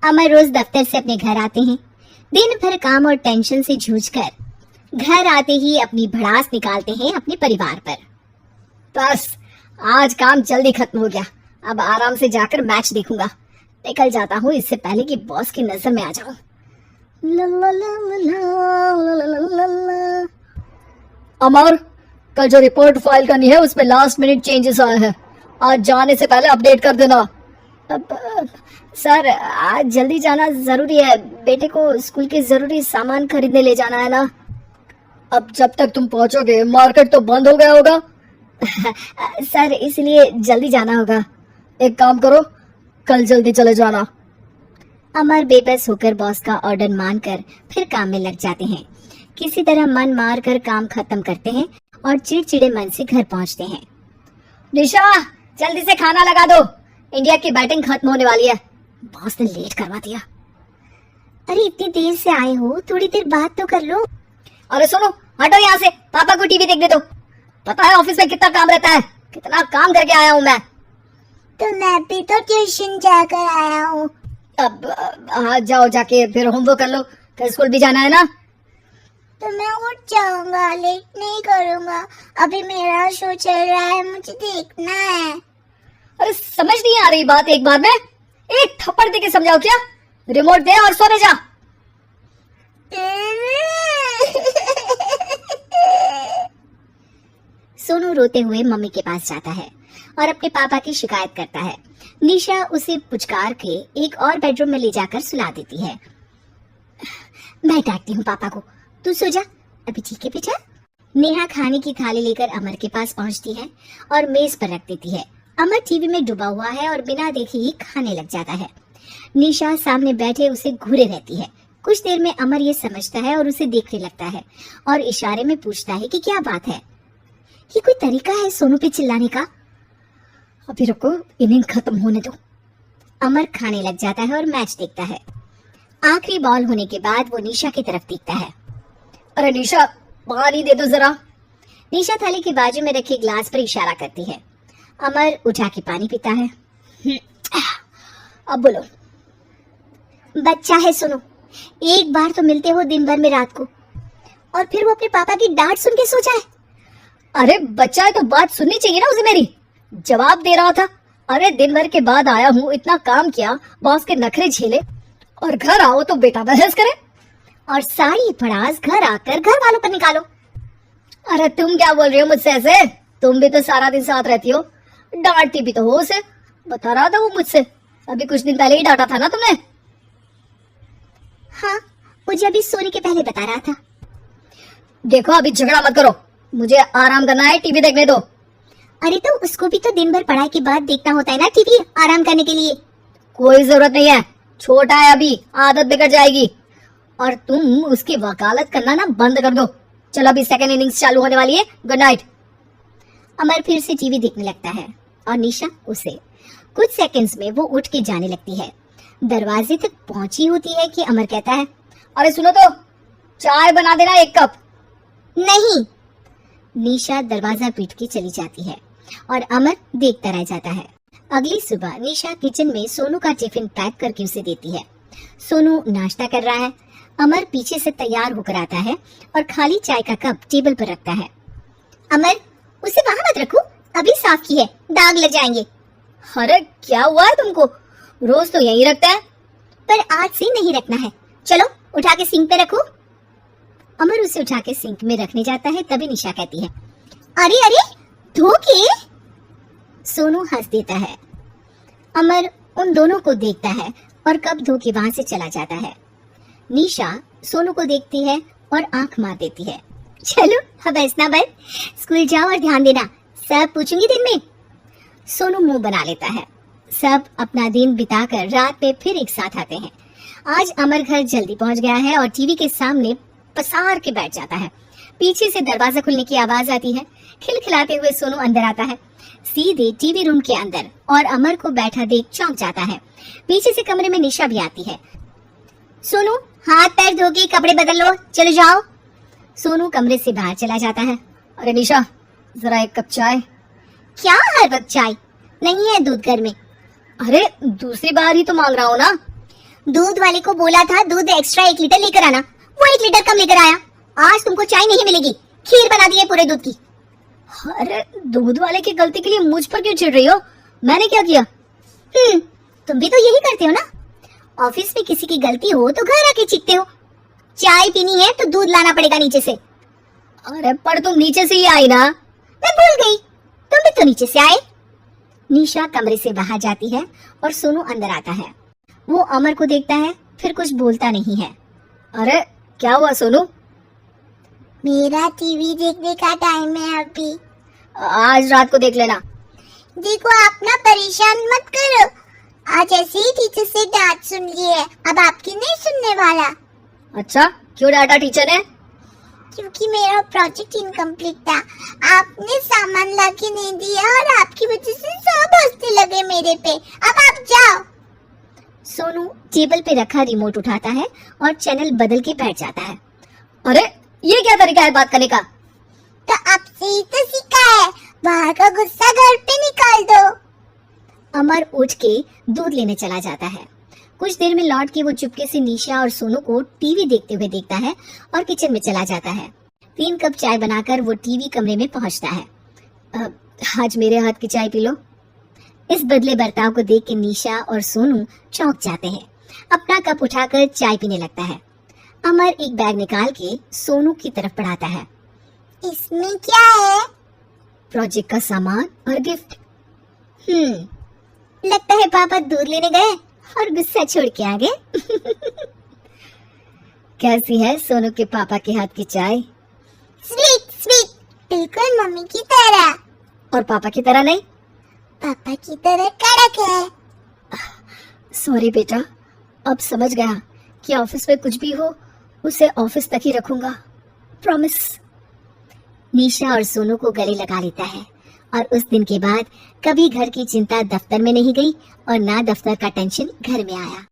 अमर रोज दफ्तर से अपने घर आते हैं। दिन भर काम और टेंशन से जूझकर घर आते ही अपनी भड़ास निकालते हैं अपने परिवार पर। बस आज काम जल्दी खत्म हो गया, अब आराम से जाकर मैच देखूंगा। निकल जाता हूँ इससे पहले कि बॉस की नजर में आ जाऊं। अमर, कल जो रिपोर्ट फाइल करनी है उसमें लास्ट मिनट चेंजेस आए हैं, आज जाने से पहले अपडेट कर देना। सर आज जल्दी जाना जरूरी है, बेटे को स्कूल के जरूरी सामान खरीदने ले जाना है ना। अब जब तक तुम पहुंचोगे मार्केट तो बंद हो गया होगा। सर इसलिए जल्दी जाना होगा। एक काम करो, कल जल्दी चले जाना। अमर बेबस होकर बॉस का ऑर्डर मानकर फिर काम में लग जाते हैं। किसी तरह मन मार कर काम खत्म करते हैं और चिड़चिड़े मन से घर पहुंचते हैं। निशा, जल्दी से खाना लगा दो, इंडिया की बैटिंग खत्म होने वाली है। बॉस ने लेट करवा दिया। अरे इतनी देर से आए हो, थोड़ी देर बात तो कर लो। अरे सुनो, हटो यहाँ से, पापा को टीवी देखने दो। पता है ऑफिस में कितना काम रहता है, कितना काम करके आया हूँ मैं। तो मैं भी तो ट्यूशन जाकर आया हूँ। अब जाओ, जाके फिर होमवर्क कर लो, फिर स्कूल भी जाना है ना। तो मैं उठ जाऊंगा, लेट नहीं करूंगा, अभी मेरा शो चल रहा है, मुझे देखना है। अरे समझ नहीं आ रही बात एक बार में, एक थप्पड़ दे के समझाओ क्या। रिमोट दे और सोने जा। सोनू रोते हुए मम्मी के पास जाता है और अपने पापा की शिकायत करता है। निशा उसे पुचकार के एक और बेडरूम में ले जाकर सुला देती है। मैं डांटती हूँ पापा को, तू सो जा। अभी ठीक है बेटा। नेहा खाने की थाली लेकर अमर के पास पहुँचती है और मेज पर रख देती है। अमर टीवी में डूबा हुआ है और बिना देखे ही खाने लग जाता है। निशा सामने बैठे उसे घूरे रहती है। कुछ देर में अमर ये समझता है और उसे देखने लगता है और इशारे में पूछता है कि क्या बात है। ये कोई तरीका है सोनू पे चिल्लाने का? अभी रुको, इनिंग खत्म होने दो। अमर खाने लग जाता है और मैच देखता है। आखिरी बॉल होने के बाद वो निशा की तरफ देखता है। अरे निशा, पानी दे दो जरा। निशा थाली के बाजू में रखे ग्लास पर इशारा करती है। अमर उठा के पानी पीता है। अब बोलो। बच्चा है सोनू, एक बार तो मिलते हो दिन भर में रात को, और फिर वो अपने पापा की डांट सुन के सो जाए। अरे बच्चा है तो बात सुननी चाहिए ना उसे मेरी। जवाब दे रहा था। अरे दिन भर के बाद आया हूँ, इतना काम किया, बॉस के नखरे झेले, और घर आओ तो बेटा बहस करे और सारी भड़ास घर आकर घर वालों पर निकालो। अरे तुम क्या बोल रही हो मुझसे ऐसे? तुम भी तो सारा दिन साथ रहती हो, डांटती भी तो हो उसे। बता रहा था वो मुझसे, अभी कुछ दिन पहले ही डांटा था ना तुमने। हाँ, मुझे अभी सोने के पहले बता रहा था। देखो अभी झगड़ा मत करो, मुझे आराम करना है, टीवी देखने दो। अरे तो उसको भी तो दिन भर पढ़ाई के बाद देखना होता है ना टीवी, आराम करने के लिए। कोई जरूरत नहीं है, छोटा है अभी, आदत बिगड़ जाएगी। और तुम उसकी वकालत करना ना बंद कर दो। चलो अभी सेकंड इनिंग्स चालू होने वाली है, गुड नाइट। अमर फिर से टीवी देखने लगता है और निशा उसे। कुछ सेकंड्स में वो उठ के जाने लगती है। दरवाजे तक पहुंची होती है कि अमर कहता है, अरे सुनो तो, चाय बना देना 1 कप। नहीं। निशा दरवाजा पीट के चली जाती है और अमर देखता रह जाता है। अगली सुबह निशा किचन में सोनू का टिफिन पैक करके उसे देती है। सोनू नाश्ता कर रहा है। अमर पीछे से तैयार होकर आता है और खाली चाय का कप टेबल पर रखता है। अमर, उसे वहाँ मत रखो, अभी साफ की है, दाग लग जाएंगे। अरे क्या हुआ है तुमको? रोज तो यही रखता है। पर आज से नहीं रखना है, चलो उठा के सिंक पे रखो। अमर उसे उठा के सिंक में रखने जाता है, तभी निशा कहती है, अरे अरे धो के। सोनू हंस देता है। अमर उन दोनों को देखता है और कप धो के वहां से चला जाता है। निशा सोनू को देखती है और आंख मार देती है। चलो अब हंसना बंद, स्कूल जाओ और ध्यान देना, सब पूछूंगी दिन में। सोनू मुंह बना लेता है। सब अपना दिन बिताकर रात में फिर एक साथ आते हैं। आज अमर घर जल्दी पहुंच गया है और टीवी के सामने पसार के बैठ जाता है। पीछे से दरवाजा खुलने की आवाज आती है। खिलखिलाते हुए सोनू अंदर आता है, सीधे टीवी रूम के अंदर, और अमर को बैठा देख चौंक जाता है। पीछे से कमरे में निशा भी आती है। सोनू, हाथ पैर धो के कपड़े बदल लो, चलो जाओ। सोनू कमरे से बाहर चला जाता है। अरे निशा, जरा 1 कप चाय। क्या हर वक्त चाय? नहीं है दूध घर में। अरे दूसरी बार ही तो मांग रहा हूँ ना। दूध वाले को बोला था दूध एक्स्ट्रा 1 लीटर लेकर आना, वो 1 लीटर कम लेकर आया। आज तुमको चाय नहीं मिलेगी, खीर बना दी है पूरे दूध की। अरे दूध वाले की गलती के लिए मुझ पर क्यों चिढ़ रही हो? मैंने क्या किया? तुम भी तो यही करते हो ना। ऑफिस में किसी की गलती हो तो घर आके चीखते हो। चाय पीनी है तो दूध लाना पड़ेगा नीचे से। अरे पर तुम नीचे से ही आई ना। मैं भूल गई, तुम भी तो नीचे से आए। निशा कमरे से बाहर जाती है और सोनू अंदर आता है। वो अमर को देखता है, फिर कुछ बोलता नहीं है। अरे क्या हुआ सोनू? मेरा टीवी देखने का टाइम है अभी। आज रात को देख लेना। देखो आप ना परेशान मत करो, आज ऐसे ही टीचर से डांट सुन ली है, अब आपकी नहीं सुनने वाला। अच्छा क्यों डांटा टीचर ने? क्योंकि मेरा प्रोजेक्ट इनकम्प्लीट था, आपने सामान लाके नहीं दिया और आपकी वजह से सब हंसने लगे मेरे पे। अब आप जाओ। सोनू टेबल पे रखा रिमोट उठाता है और चैनल बदल के बैठ जाता है। अरे ये क्या तरीका है बात करने का? तो आपसे ही तो सीखा है, बाहर का गुस्सा घर पे निकाल दो। अमर उठ के दूध लेने चला जाता है। कुछ देर में लौट के वो चुपके से निशा और सोनू को टीवी देखते हुए देखता है और किचन में चला जाता है। 3 कप चाय बनाकर वो टीवी कमरे में पहुंचता है। आज मेरे हाथ की चाय पी लो। इस बदले बर्ताव को देख के निशा और सोनू चौंक जाते हैं। अपना कप उठाकर चाय पीने लगता है। अमर एक बैग निकाल के सोनू की तरफ बढ़ाता है। इसमें क्या है? प्रोजेक्ट का सामान और गिफ्ट। लगता है पापा दूध लेने गए और गुस्सा छोड़ के आ गए। कैसी है सोनू के पापा के हाथ की चाय? स्वीट स्वीट, बिल्कुल मम्मी की तरह। और पापा की तरह नहीं? पापा की तरह कड़क है। सॉरी बेटा, अब समझ गया कि ऑफिस में कुछ भी हो उसे ऑफिस तक ही रखूंगा, प्रॉमिस। निशा और सोनू को गले लगा लेता है और उस दिन के बाद कभी घर की चिंता दफ्तर में नहीं गई और ना दफ्तर का टेंशन घर में आया।